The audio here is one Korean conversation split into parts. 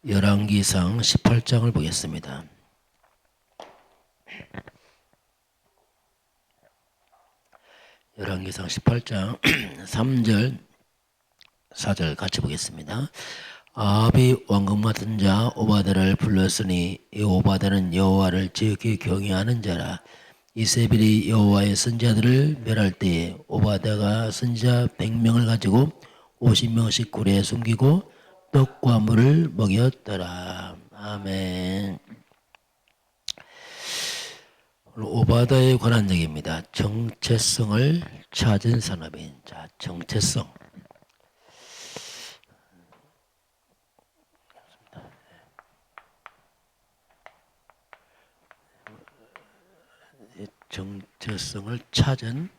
열왕기상 18장을 보겠습니다. 열왕기상 18장 3절 4절 같이 보겠습니다. 아합이 왕궁 맡은 자 오바댜를 불렀으니 이 오바댜는 여호와를 지극히 경외하는 자라. 이세벨이 여호와의 선지자들을 멸할 때에 오바댜가 선지자 100명을 가지고 50명씩 굴에 숨기고 떡과 물을 먹였더라. 아멘. 오바댜에 관한 얘기입니다. 정체성을 찾은 산업인. 자, 정체성. 정체성을 찾은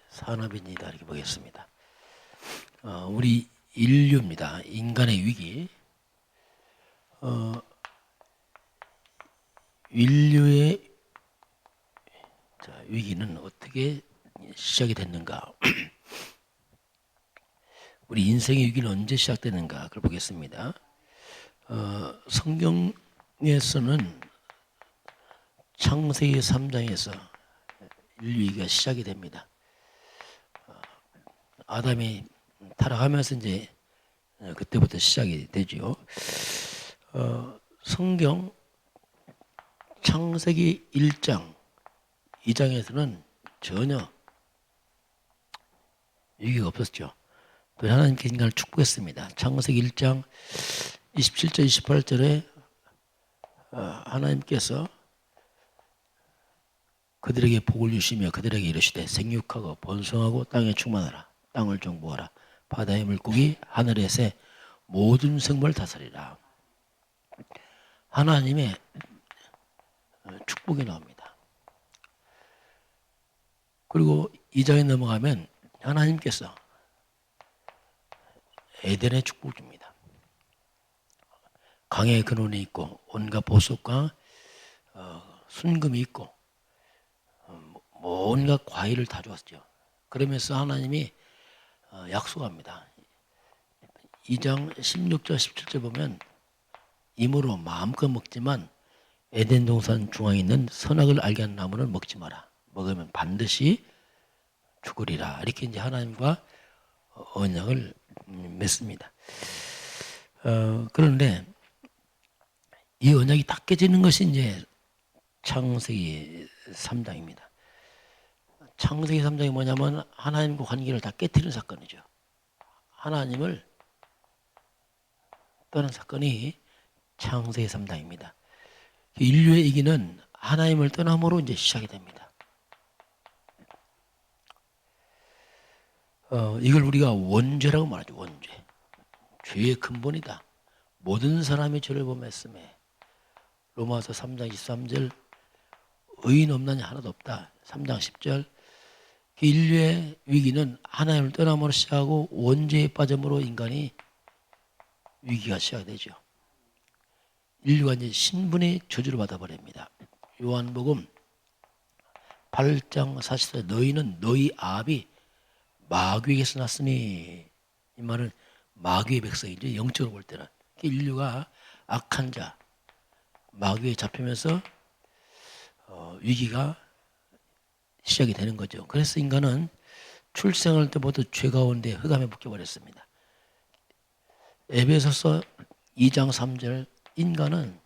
산업인이다 이렇게 보겠습니다. 우리 인류입니다. 인간의 위기. 인류의 위기는 어떻게 시작이 됐는가? 우리 인생의 위기는 언제 시작되는가? 그걸 보겠습니다. 성경에서는 창세기 3장에서 인류 위기가 시작이 됩니다. 아담이 타락하면서 이제 그때부터 시작이 되죠. 성경 창세기 1장 2장에서는 전혀 위기가 없었죠. 또 하나님께 인간을 축복했습니다. 창세기 1장 27절 28절에 하나님께서 그들에게 복을 주시며 그들에게 이르시되 생육하고 번성하고 땅에 충만하라. 땅을 정복하라. 바다의 물고기 하늘의 새 모든 생물을 다스리라. 하나님의 축복이 나옵니다. 그리고 2장에 넘어가면 하나님께서 에덴의 축복 줍니다. 강의 근원이 있고 온갖 보석과 순금이 있고 온갖 과일을 다 주었죠. 그러면서 하나님이 약속합니다. 2장 16절 17절 보면 이므로 마음껏 먹지만 에덴 동산 중앙에 있는 선악을 알게 하는 나무는 먹지 마라. 먹으면 반드시 죽으리라. 이렇게 이제 하나님과 언약을 맺습니다. 그런데 이 언약이 다 깨지는 것이 이제 창세기 3장입니다. 창세기 3장이 뭐냐면 하나님과 관계를 다 깨뜨리는 사건이죠. 하나님을 떠난 사건이 창세기 3장입니다. 인류의 이기는 하나님을 떠남으로 이제 시작이 됩니다. 이걸 우리가 원죄라고 말하죠. 원죄. 죄의 근본이다. 모든 사람이 죄를 범했음에 로마서 3장 23절 의인 없나니 하나도 없다. 3장 10절 인류의 위기는 하나님을 떠남으로 시작하고 원죄에 빠짐으로 인간이 위기가 시작되죠. 인류가 이제 신분의 저주를 받아버립니다. 요한복음 8장 40절 너희는 너희 아비 마귀에게서 났으니 이 말은 마귀의 백성이죠. 영적으로 볼 때는 인류가 악한 자 마귀에 잡히면서 위기가 시작이 되는 거죠. 그래서 인간은 출생할 때부터 죄 가운데 흑암에 묶여버렸습니다. 에베소서 2장 3절 인간은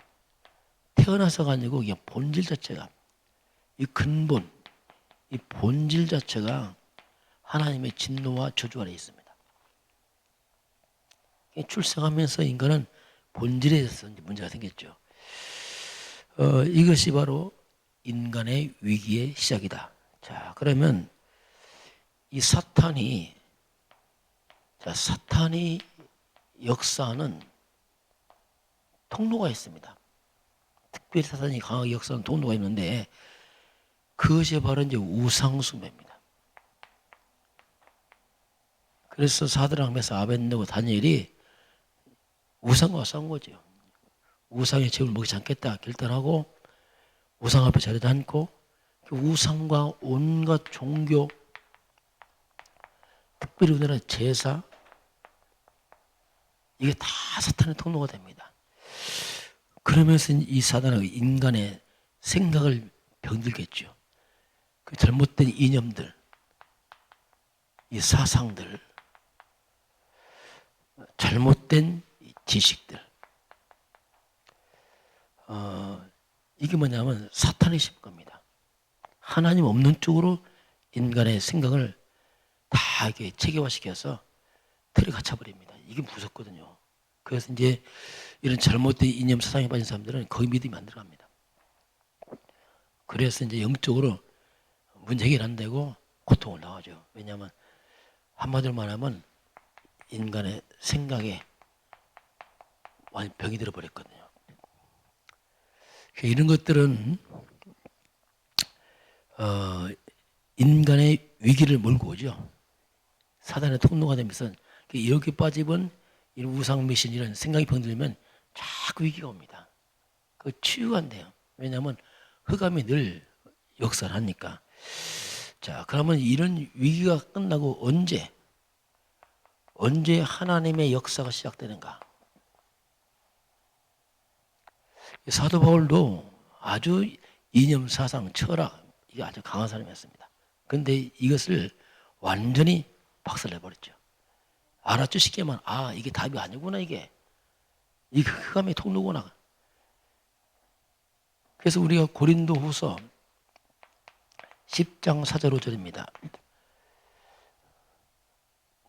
태어나서가 아니고 이게 본질 자체가 이 근본 이 본질 자체가 하나님의 진노와 저주 아래 있습니다. 출생하면서 인간은 본질에 대해서 문제가 생겼죠. 이것이 바로 인간의 위기의 시작이다. 자, 그러면 이 사탄이 역사하는 통로가 있습니다. 특별히 사탄이 강하게 역사하는 통로가 있는데 그것이 바로 이제 우상숭배입니다. 그래서 사드락 메삭 아벳네고 다니엘이 우상과 싸운 거죠. 우상의 제물 먹이지 않겠다 결단하고 우상 앞에 자리도 않고 그 우상과 온갖 종교 특별히 우리나라 제사, 이게 다 사탄의 통로가 됩니다. 그러면서 이 사단은 인간의 생각을 병들겠죠. 그 잘못된 이념들, 이 사상들, 잘못된 지식들, 이게 뭐냐면 사탄이 심은 겁니다. 하나님 없는 쪽으로 인간의 생각을 다 이렇게 체계화시켜서 틀에 갇혀버립니다. 이게 무섭거든요. 그래서 이제 이런 잘못된 이념 사상에 빠진 사람들은 거의 믿음이 안 들어갑니다. 그래서 이제 영적으로 문제 해결 안 되고 고통을 당하죠. 왜냐하면 한마디로 말하면 인간의 생각에 완전 병이 들어버렸거든요. 이런 것들은 인간의 위기를 몰고 오죠. 사단의 통로가 되면서 이렇게 빠지면 이런 우상 미신 이런 생각이 병들면 자꾸 위기가 옵니다. 그 치유가 안 돼요. 왜냐하면 흑암이 늘 역사를 하니까. 자, 그러면 이런 위기가 끝나고 언제 하나님의 역사가 시작되는가? 사도 바울도 아주 이념 사상, 철학 이게 아주 강한 사람이었습니다. 그런데 이것을 완전히 박살내버렸죠. 알았죠? 쉽게만 이게 답이 아니구나 이게 흑암의 통로구나. 그래서 우리가 고린도후서 10장 4절 5절입니다.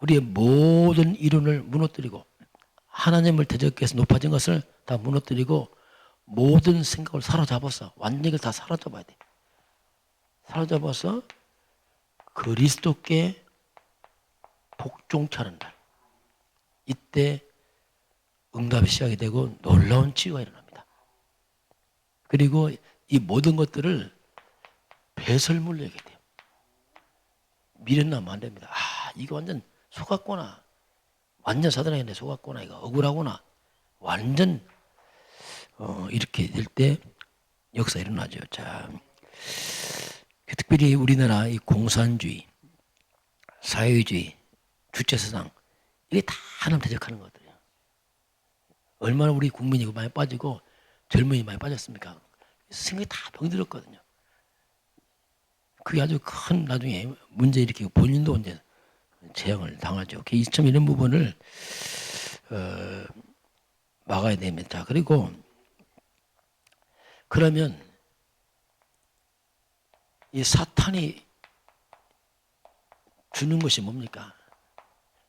우리의 모든 이론을 무너뜨리고 하나님을 대적해서 높아진 것을 다 무너뜨리고 모든 생각을 사로잡아서 완전히 다 사로잡아야 돼. 사로잡아서 그리스도께 복종케 하는 날. 이때 응답이 시작이 되고 놀라운 치유가 일어납니다. 그리고 이 모든 것들을 배설물로 얘기해야 돼요. 미련나면 안 됩니다. 이거 완전 속았구나. 완전 사단에게 속았구나. 이거 억울하구나. 완전 이렇게 될 때 역사 일어나죠. 자, 특별히 우리나라 이 공산주의, 사회주의, 주체사상 이게 다 하나님 대적하는 것들이에요. 얼마나 우리 국민이 많이 빠지고 젊은이 많이 빠졌습니까? 생각이 다 병들었거든요. 그게 아주 큰 나중에 문제 일으키고 본인도 이제 재앙을 당하죠. 참 이런 부분을 막아야 됩니다. 그리고 그러면 이 사탄이 주는 것이 뭡니까?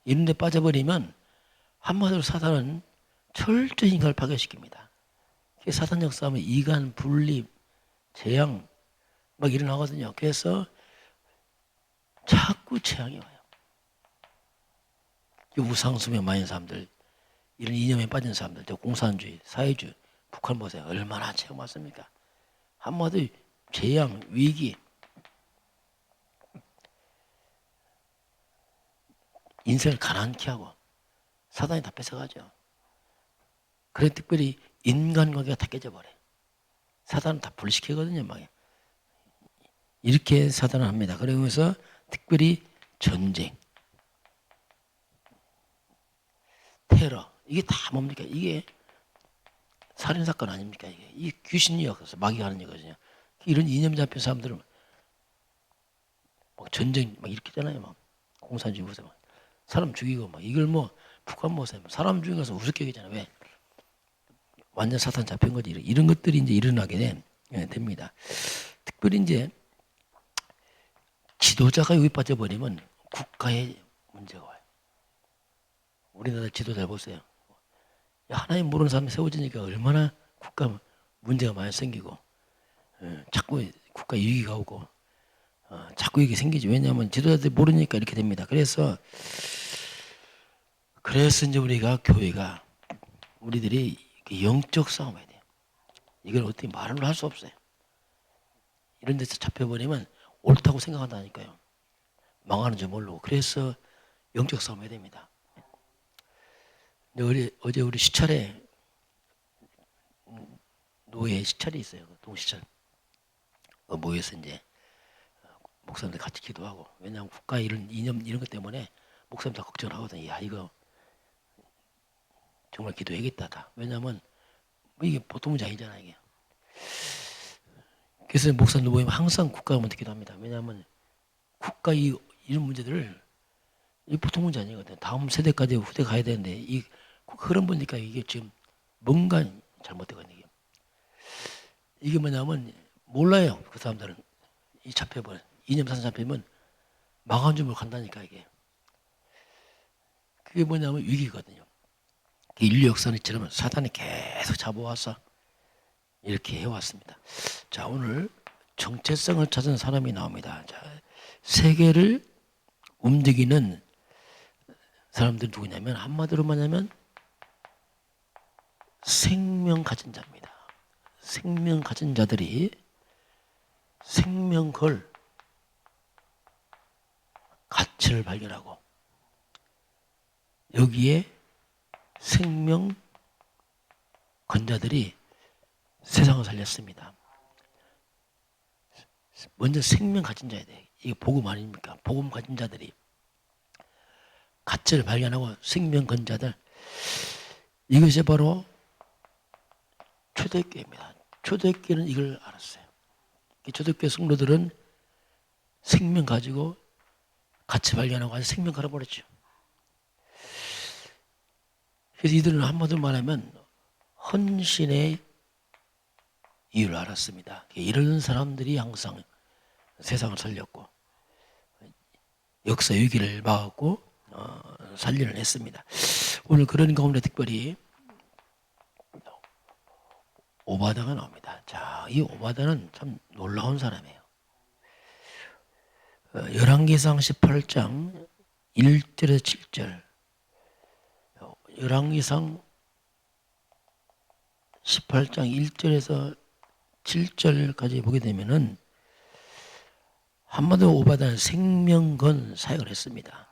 이런 데 빠져버리면 한마디로 사탄은 철저히 인간을 파괴시킵니다. 사탄 역사하면 이간, 분립, 재앙 막 일어나거든요. 그래서 자꾸 재앙이 와요. 우상숭배 많은 사람들, 이런 이념에 빠진 사람들, 공산주의, 사회주의, 북한 보세요. 얼마나 재앙 왔습니까? 한마디로 재앙, 위기, 인생을 가난케 하고 사단이 다 뺏어가죠. 그래 특별히 인간관계가 다 깨져버려요. 사단은 다 분리시키거든요. 막. 이렇게 사단을 합니다. 그러면서 특별히 전쟁, 테러 이게 다 뭡니까? 이게 살인사건 아닙니까? 이게 귀신이 역사 마귀가 하는 거거든요. 이런 이념 잡힌 사람들은 막 전쟁 막 일으키잖아요. 막 공산주의 무슨 막 사람 죽이고 막 이걸 뭐 북한 모습 사람 죽인 것은 우습게 여기잖아요. 왜? 완전 사탄 잡힌 거지. 이런 것들이 이제 일어나게 됩니다. 특별히 이제 지도자가 여기 빠져버리면 국가에 문제가 와요. 우리나라 지도자 보세요. 하나님 모르는 사람이 세워지니까 얼마나 국가 문제가 많이 생기고 자꾸 국가 위기가 오고 자꾸 이게 생기지. 왜냐하면 지도자들이 모르니까 이렇게 됩니다. 그래서 이제 우리가 교회가 우리들이 영적 싸움 해야 돼요. 이걸 어떻게 말로 할 수 없어요. 이런 데서 잡혀버리면 옳다고 생각한다니까요. 망하는 줄 모르고. 그래서 영적 싸움 해야 됩니다. 어제 우리 시찰에 노예 시찰이 있어요. 동시찰. 모여서 이제 목사님들 같이 기도하고. 왜냐하면 국가 이런 이념 이런 것 때문에 목사님 다 걱정을 하거든요. 야, 이거 정말 기도해야겠다. 왜냐하면 뭐 이게 보통 문제 아니잖아요. 이게. 그래서 목사님도 보면 항상 국가가 먼저 기도합니다. 왜냐하면 국가 이런 문제들을 이 보통 문제 아니거든요. 다음 세대까지 후대 가야 되는데 이 흐름 보니까 이게 지금 뭔가 잘못되거든요. 이게 뭐냐면 몰라요. 그 사람들은 이 잡혀버려. 이념 사상 잡히면 망한 줄 모르고 간다니까 이게. 그게 뭐냐면 위기거든요. 인류 역사는 이처럼 사단이 계속 잡아와서 이렇게 해왔습니다. 자, 오늘 정체성을 찾은 사람이 나옵니다. 자, 세계를 움직이는 사람들이 누구냐면 한마디로 말하면 생명 가진 자입니다. 생명 가진 자들이 생명 걸 가치를 발견하고 여기에 생명 건자들이 세상을 살렸습니다. 먼저 생명 가진 자야 돼. 이게 복음 아닙니까? 복음 가진 자들이 가치를 발견하고 생명 건자들, 이것이 바로 초대교회입니다. 초대교회는 이걸 알았어요. 초대교회 성도들은 생명 가지고 가치 발견하고 아주 생명 갈아버렸죠. 그래서 이들은 한마디로 말하면 헌신의 이유를 알았습니다. 이런 사람들이 항상 세상을 살렸고 역사 위기를 막았고 살리를 했습니다. 오늘 그런 가운데 특별히 오바다가 나옵니다. 자, 이 오바다는 참 놀라운 사람이에요. 열왕기상 18장 1절에서 7절, 열왕기상 18장 1절에서 7절까지 보게 되면은 한마디로 오바다는 생명건 사역을 했습니다.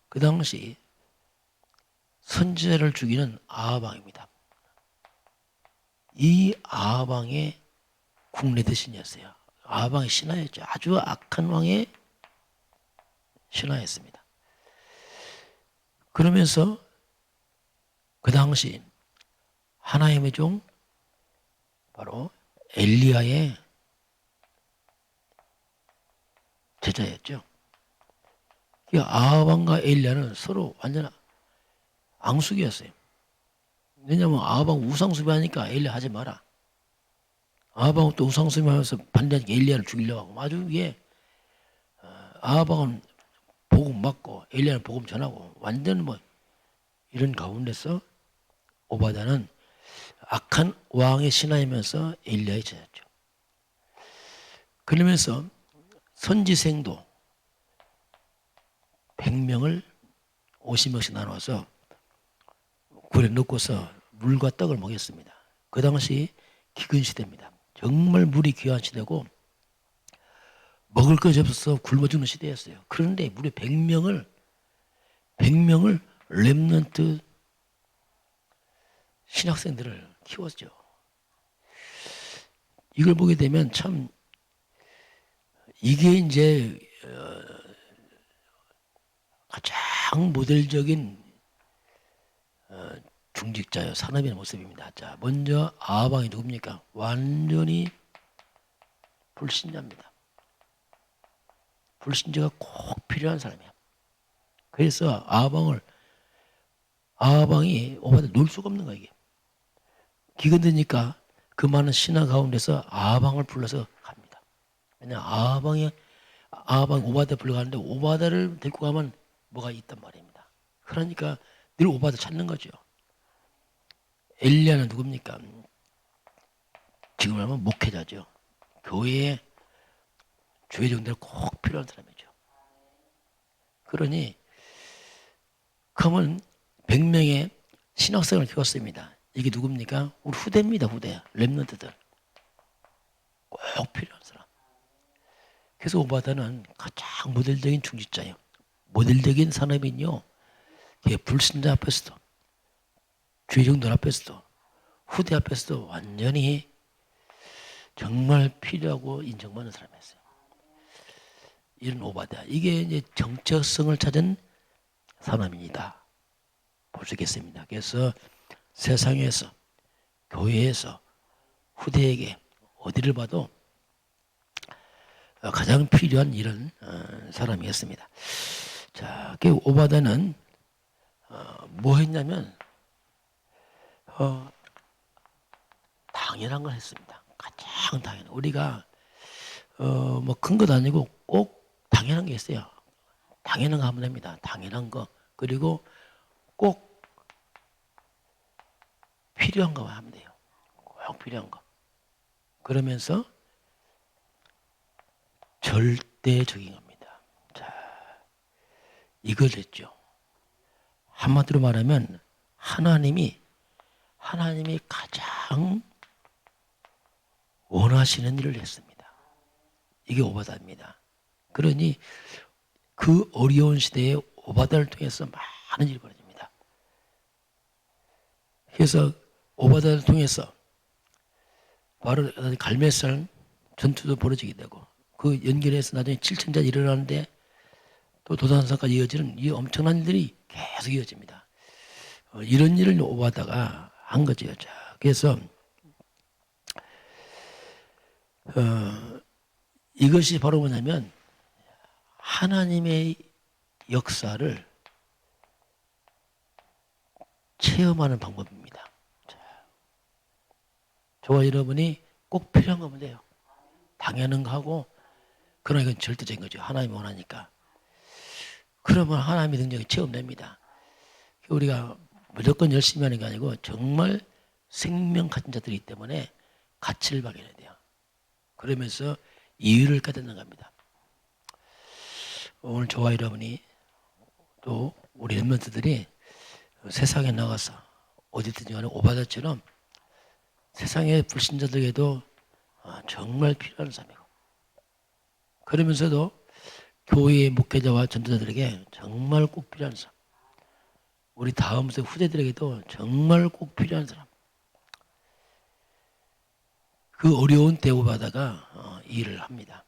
그 당시 선지자를 죽이는 아하방입니다. 이 아하방의 국내 대신이었어요. 아하방의 신하였죠. 아주 악한 왕의 신하였습니다. 그러면서 그 당시 하나님의 종 바로 엘리야의 제자였죠. 아하방과 엘리야는 서로 완전 앙숙이었어요. 왜냐하면 아하방 우상숭배하니까 엘리야 하지 마라. 아하방은 또 우상숭배하면서 반대하니까 엘리야를 죽이려고 하고 아주 이게 아하방은 복음 맞고 엘리야는 복음 전하고 완전 뭐 이런 가운데서 오바다는 악한 왕의 신하이면서 엘리야의 제자였죠. 그러면서 선지생도 100명을 50명씩 나눠서 굴에 넣고서 물과 떡을 먹였습니다. 그 당시 기근 시대입니다. 정말 물이 귀한 시대고 먹을 것이 없어서 굶어 죽는 시대였어요. 그런데 무려 100명을 렘넌트 신학생들을 키웠죠. 이걸 보게 되면 참 이게 이제 가장 모델적인 중직자요 산업인의 모습입니다. 자, 먼저 아하방이 누굽니까? 완전히 불신자입니다. 불신자가 꼭 필요한 사람이야. 그래서 아하방이 오바다 놀 수가 없는 거야. 이게 기근 드니까 그 많은 신하 가운데서 아하방을 불러서 갑니다. 왜냐하면 아하방 오바다 불러가는데 오바다를 데리고 가면 뭐가 있단 말입니다. 그러니까 늘 오바다 찾는 거죠. 엘리야는 누굽니까? 지금 하면 목회자죠. 교회에 주의 종들 꼭 필요한 사람이죠. 그러니 그러면 100명의 신학생을 키웠습니다. 이게 누굽니까? 우리 후대입니다. 후대. 렘넌트들. 꼭 필요한 사람. 그래서 오바다는 가장 모델적인 중직자예요. 모델적인 산업인요. 불신자 앞에서도 주의 종들 앞에서도 후대 앞에서도 완전히 정말 필요하고 인정받는 사람이었어요. 이런 오바다. 이게 이제 정체성을 찾은 사람입니다. 볼 수 있겠습니다. 그래서 세상에서, 교회에서 후대에게 어디를 봐도 가장 필요한 이런 사람이었습니다. 자, 그 오바다는 뭐 했냐면 당연한 걸 했습니다. 가장 당연한. 우리가 뭐 큰 것 아니고 꼭 당연한 게 있어요. 당연한 거 하면 됩니다. 당연한 거. 그리고 꼭 필요한 거만 하면 돼요. 꼭 필요한 거. 그러면서 절대적인 겁니다. 자, 이걸 했죠. 한마디로 말하면 하나님이 가장 원하시는 일을 했습니다. 이게 오바다입니다. 그러니 그 어려운 시대에 오바다를 통해서 많은 일이 벌어집니다. 그래서 오바다를 통해서 바로 갈멜산 전투도 벌어지게 되고 그 연결해서 나중에 7천자 일어나는데 또 도단산까지 이어지는 이 엄청난 일들이 계속 이어집니다. 이런 일을 오바다가 한 거죠. 자, 그래서 이것이 바로 뭐냐면 하나님의 역사를 체험하는 방법입니다. 자, 저와 여러분이 꼭 필요한 거면 돼요. 당연한 거 하고, 그러나 이건 절대적인 거죠. 하나님이 원하니까. 그러면 하나님의 능력이 체험됩니다. 우리가 무조건 열심히 하는 게 아니고 정말 생명 가진 자들이기 때문에 가치를 발견해야 돼요. 그러면서 이유를 깨닫는 겁니다. 오늘 저와 여러분이 또 우리 렘넌트들이 세상에 나가서 어디든지 간에 오바다처럼 세상의 불신자들에게도 정말 필요한 사람이고, 그러면서도 교회의 목회자와 전도자들에게 정말 꼭 필요한 사람, 우리 다음 세 후대들에게도 정말 꼭 필요한 사람, 그 어려운 때 오바다가 일을 합니다.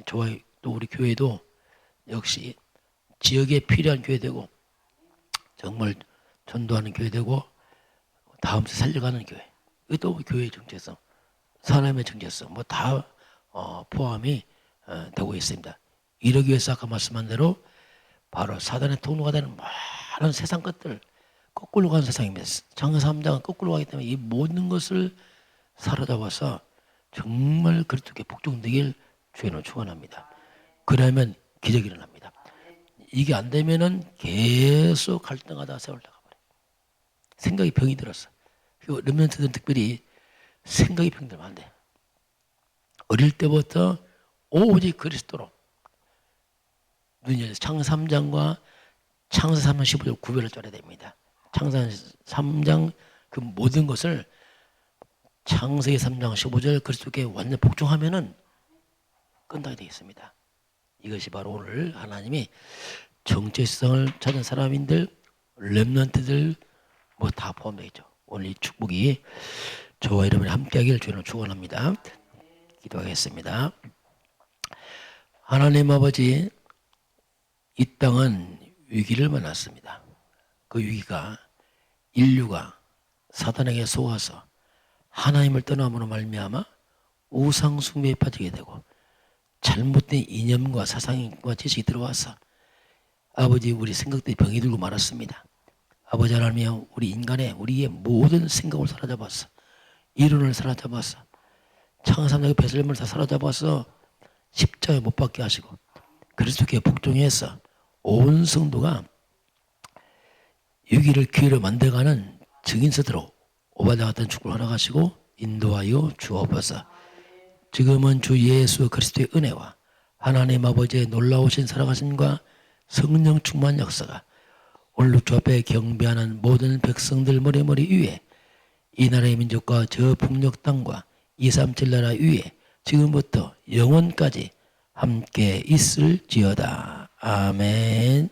저와 또 우리 교회도 역시 지역에 필요한 교회 되고 정말 전도하는 교회 되고 다음 세 살려가는 교회, 이것도 교회의 정체성, 사람의 정체성 뭐 다 포함이 되고 있습니다. 이러기 위해서 아까 말씀한 대로 바로 사단의 통로가 되는 많은 세상 것들, 거꾸로 가는 세상입니다. 창세기 3장은 거꾸로 가기 때문에 이 모든 것을 사로잡아서 정말 그리스도께 복종되길 주님은 축원합니다. 그러면 기적이 일어납니다. 이게 안 되면은 계속 갈등하다 세월 나가버려요. 생각이 병이 들었어. 그리고 렘넌트들은 특별히 생각이 병들면 안 돼. 어릴 때부터 오직 그리스도로 눈이 창세 3장과 창세 3장 15절 구별을 쪄야 됩니다. 창세 3장 그 모든 것을 창세기 3장 15절 그리스도께 완전 복종하면은 끝나게 되어 있습니다. 이것이 바로 오늘 하나님이 정체성을 찾은 사람인들, 렘넌트들 뭐 다 포함되어 있죠. 오늘 이 축복이 저와 여러분이 함께하기를 주님을 축원합니다. 기도하겠습니다. 하나님 아버지, 이 땅은 위기를 만났습니다. 그 위기가 인류가 사단에게 속아서 하나님을 떠남으로 말미암아 우상 숭배에 빠지게 되고 잘못된 이념과 사상과 지식이 들어와서 아버지 우리 생각들이 병이 들고 말았습니다. 아버지 하나님이여, 우리 인간의 우리의 모든 생각을 사로잡았어. 이론을 사로잡았어. 창세삼장의 배설물을 다 사로잡아서 십자가에 못 박게 하시고 그리스도께 복종해서 온 성도가 유기를 기회로 만들어가는 증인서대로 오바다 같은 축복을 허락하시고 인도하여 주옵소서. 지금은 주 예수 그리스도의 은혜와 하나님 아버지의 놀라우신 사랑하심과 성령 충만 역사가 오늘 주 앞에 경배하는 모든 백성들 머리머리 위에, 이 나라의 민족과 저 북녘 땅과 237 나라 위에 지금부터 영원까지 함께 있을지어다. 아멘.